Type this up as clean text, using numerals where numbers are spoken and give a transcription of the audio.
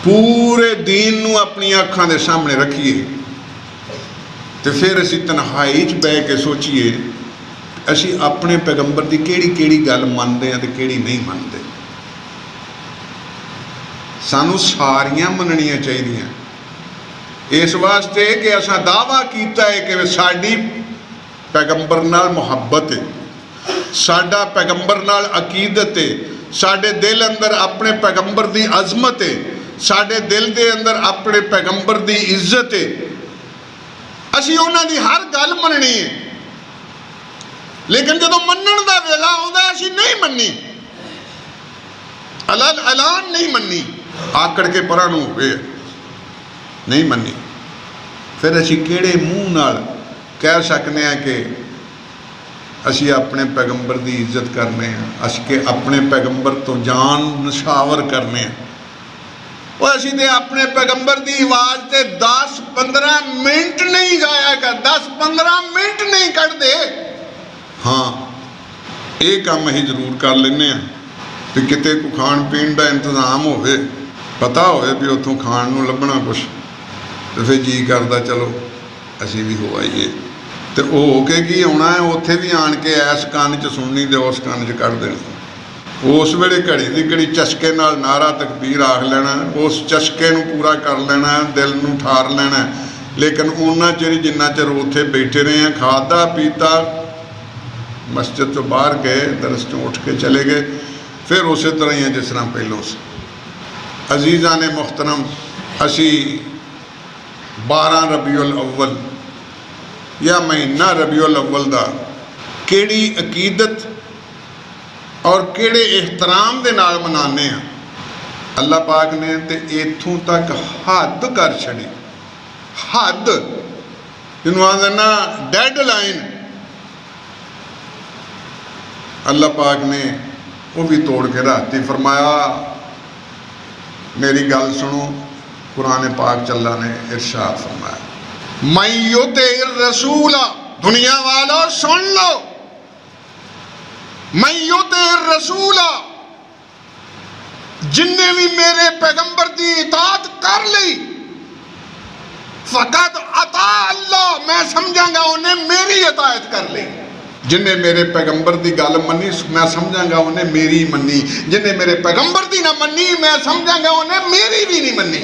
पूरे दीन नूं अपनी अखां दे सामने रखिए तो फिर असी तन्हाई च बह के सोचीए असी अपने पैगंबर की केड़ी गल मनते हैं तो केड़ी नहीं मनते। सानू सारियां मननियां चाहिए इस वास्ते कि असा दावा किया है कि साडी पैगंबर नाल मुहब्बत है, साडा पैगंबर नाल अकीदत है, साडे दिल अंदर अपने पैगंबर की अजमत है, साडे दिल के अंदर अपने पैगंबर की इज्जत है। असी उन्हां दी हर गल मननी है, लेकिन जदों मनण दा वेला आउंदा असी नहीं मननी, ऐलान नहीं मननी, आकड़ के परां नूं होवे नहीं मननी। फिर असी किहड़े मूँह नाल कह सकते हैं कि असी अपने पैगंबर की इज्जत करने हैं, असी के अपने पैगंबर तो जान नशावर करने हैं। और असी तो अपने पैगंबर की आवाज़ से 10-15 मिनट नहीं जाया कर, 10-15 मिनट नहीं कटते। हाँ ये काम असी जरूर कर लेने कि किते को खाण पीण का इंतजाम होवे, पता होवे भी उतों खाण नूं लभना कुछ, तो फिर जी करदा चलो असी भी हो आईए। तो हो के की आना है, उत्थे भी आन के इस कान च सुननी तो उस कान च कढ़ देना। उस वेले घड़ी की घड़ी चस्के नाल नारा तकबीर आख लेना, उस चस्के नूं पूरा कर लेना, दिल नूं ठार लेना। लेकिन उन्ना चिर जिन्ना चिर उत्थे बैठे रहे हैं, खादा पीता, मस्जिद तो बाहर गए, दरस चों उठ के चले गए, फिर उस तरह ही है जिस तरह पहलों से। अजीज़ां ने मुहतरम, असी 12 रबीउल अव्वल या महीना रबीउल अव्वल दा केड़ी अकीदत और केड़े एहतराम दे नाल मनाने हैं। अल्लाह पाक ने तो इत्थों तक हद कर छड़ी, हद जिन्हों आखदे ना डेड लाइन, अल्लाह पाक ने वो भी तोड़ के रखती। फरमाया मेरी गल सुनो, कुरान पाक चल्ला ने इरशाद फरमाया मैं युते रसूला, दुनिया वालों सुन लो, मैं युते रसूला, जिन्ने भी मेरे पैगंबर की इताअत कर ली, फकत अता अल्लाह, मैं समझांगा उन्हें मेरी इताअत कर ली। जिन्हें मेरे पैगंबर की गल मनी मैं समझांगा उन्हें मेरी मनी, जिन्हें मेरे पैगंबर की ना मनी मैं समझांगा उन्हें मेरी भी नहीं मनी।